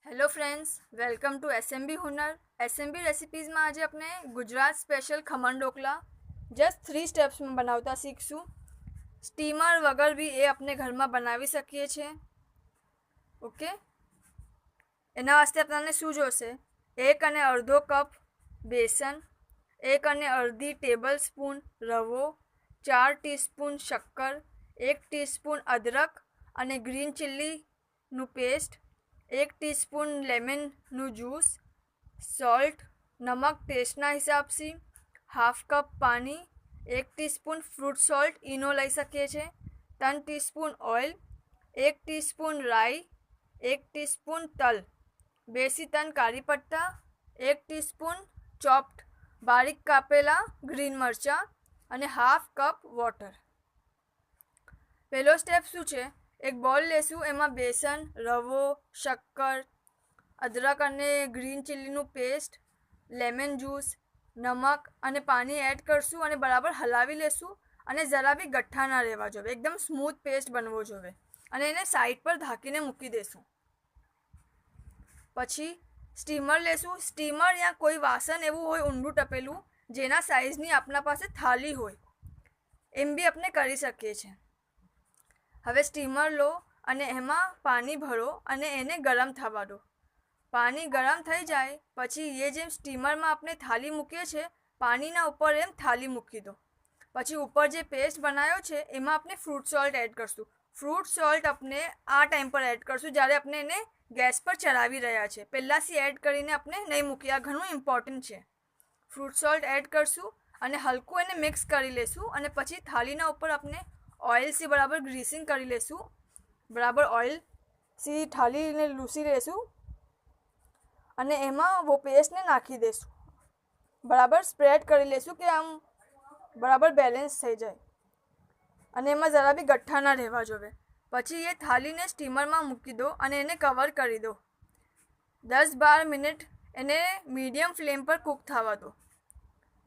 Hello friends, welcome to SMB Hunar. SMB રેસિપીઝમાં આજે આપણે ગુજરાત સ્પેશિયલ ખમણ ઢોકલા જસ્ટ 3 સ્ટેપ્સમાં બનાવતા શીખશું. સ્ટીમર વગર બી એ આપણે ઘરમાં બનાવી શકીએ છીએ. ઓકે, એના વાસ્તે આપણને શું જોશે? 1.5 કપ બેસન, 1.5 ટેબલ સ્પૂન રવો, 4 ટીસ્પૂન શક્કર, 1 ટીસ્પૂન અદરક અને ગ્રીન ચીલીનું પેસ્ટ, 1 ટીસ્પૂન લેમનનું જ્યુસ, સોલ્ટ, નમક ટેસ્ટના હિસાબથી, હાફ કપ પાણી, 1 ટીસ્પૂન ફ્રૂટ સોલ્ટ ઈનો લઈ શકીએ છીએ, 3 ટીસ્પૂન ઓઇલ, 1 ટીસ્પૂન રાઈ, 1 ટીસ્પૂન તલ, 2 થી 3 કારી પત્તા, 1 ટીસ્પૂન ચોપ્ડ બારીક કાપેલા ગ્રીન મરચાં અને હાફ કપ વોટર. પહેલો સ્ટેપ શું છે? એક બોલ લેશું, એમાં બેસન, રવો, શક્કર, અદરક અને ગ્રીન ચીલીનું પેસ્ટ, લેમન જ્યુસ, નમક અને પાણી એડ કરશું અને બરાબર હલાવી લેશું. અને જરા બી ગઠ્ઠા ના રહેવા જોઈએ, એકદમ સ્મૂથ પેસ્ટ બનવો જોઈએ અને એને સાઈડ પર ઢાંકીને મૂકી દેશું. પછી સ્ટીમર લેશું. સ્ટીમર યા કોઈ વાસણ એવું હોય ઊંડું ટપેલું જેના સાઇઝની આપણા પાસે થાળી હોય, એમ બી આપણે કરી શકીએ છીએ. હવે સ્ટીમર લો અને એમાં પાણી ભરો અને એને ગરમ થવા દો. પાણી ગરમ થઈ જાય પછી એ જેમ સ્ટીમરમાં આપણે થાળી મૂકીએ છીએ, પાણીના ઉપર એમ થાળી મૂકી દો. પછી ઉપર જે પેસ્ટ બનાવ્યો છે એમાં આપણે ફ્રૂટ સોલ્ટ એડ કરશું. ફ્રૂટ સોલ્ટ આપણે આ ટાઈમ પર એડ કરશું જ્યારે આપણે એને ગેસ પર ચડાવી રહ્યા છે. પહેલાંથી એડ કરીને આપણે નહીં મૂકીએ, આ ઘણું ઇમ્પોર્ટન્ટ છે. ફ્રૂટ સોલ્ટ એડ કરશું અને હલકું એને મિક્સ કરી લેશું અને પછી થાળીના ઉપર આપણે ઓઇલથી બરાબર ગ્રીસિંગ કરી લેશું. બરાબર ઓઇલથી થાળીને લૂસી લેશું અને એમાં वो પેસ્ટને નાખી દેશું. બરાબર સ્પ્રેડ કરી લેશું કે આમ બરાબર બેલેન્સ થઈ જાય અને એમાં જરા બી ગઠ્ઠા ના રહેવા જોઈએ. પછી એ થાળીને સ્ટીમરમાં મૂકી દો અને એને કવર કરી દો. 10-12 મિનિટ એને મીડિયમ ફ્લેમ પર કૂક થવા દો.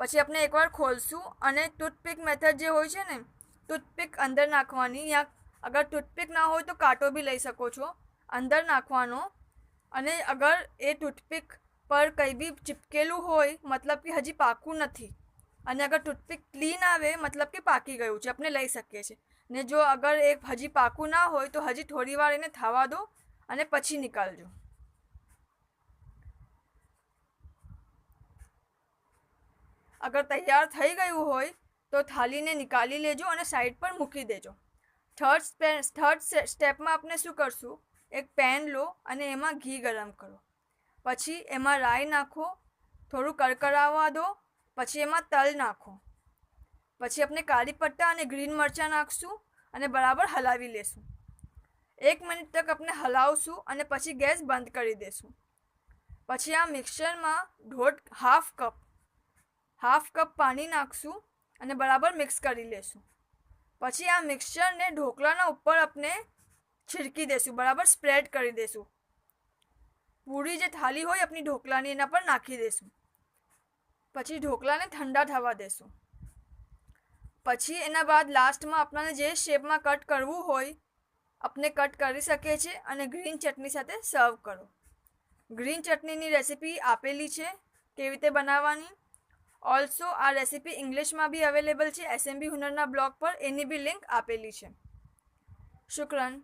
પછી આપણે એકવાર ખોલશું અને ટૂથપીક મેથડ જે હોય છે ને, ટૂથપીક અંદર નાખવાની, યા અગર ટૂથપીક ના હોય તો કાંટો બી લઈ શકો છો, અંદર નાખવાનો. અને અગર એ ટૂથપીક પર કંઈ બી ચીપકેલું હોય મતલબ કે હજી પાકું નથી, અને અગર ટૂથપીક ક્લીન આવે મતલબ કે પાકી ગયું છે, આપણે લઈ શકીએ છીએ. ને જો અગર એ હજી પાકું ના હોય તો હજી થોડી વાર એને થવા દો અને પછી નીકાળજો. અગર તૈયાર થઈ ગયું હોય તો થાળીને નીકાળી લેજો અને સાઈડ પર મૂકી દેજો. થર્ડ સ્ટેપમાં આપણે શું કરશું? એક પેન લો અને એમાં ઘી ગરમ કરો. પછી એમાં રાઈ નાખો, થોડું કડકડાવવા દો. પછી એમાં તલ નાખો. પછી આપણે કાળી પત્તા અને ગ્રીન મરચાં નાખશું અને બરાબર હલાવી લેશું. 1 મિનિટ તક આપણે હલાવશું અને પછી ગેસ બંધ કરી દેશું. પછી આ મિક્સચરમાં હાફ કપ પાણી નાખશું અને બરાબર મિક્સ કરી લેશું. પછી આ મિક્સચરને ઢોકળાના ઉપર આપણે છિડકી દેશું, બરાબર સ્પ્રેડ કરી દેશું. પૂરી જે થાળી હોય આપણી ઢોકળાની એના પર નાખી દેશું. પછી ઢોકળાને ઠંડા થવા દેશું. પછી એના બાદ લાસ્ટમાં આપણને જે શેપમાં કટ કરવું હોય આપણે કટ કરી શકીએ છીએ અને ગ્રીન ચટણી સાથે સર્વ કરો. ગ્રીન ચટણીની રેસિપી આપેલી છે કેવી રીતે બનાવવાની. ઓલ્સો આ રેસિપી ઇંગ્લિશમાં બી અવેલેબલ છે એસએમબી હુનરના બ્લોગ પર, એની બી લિંક આપેલી છે. શુક્રન.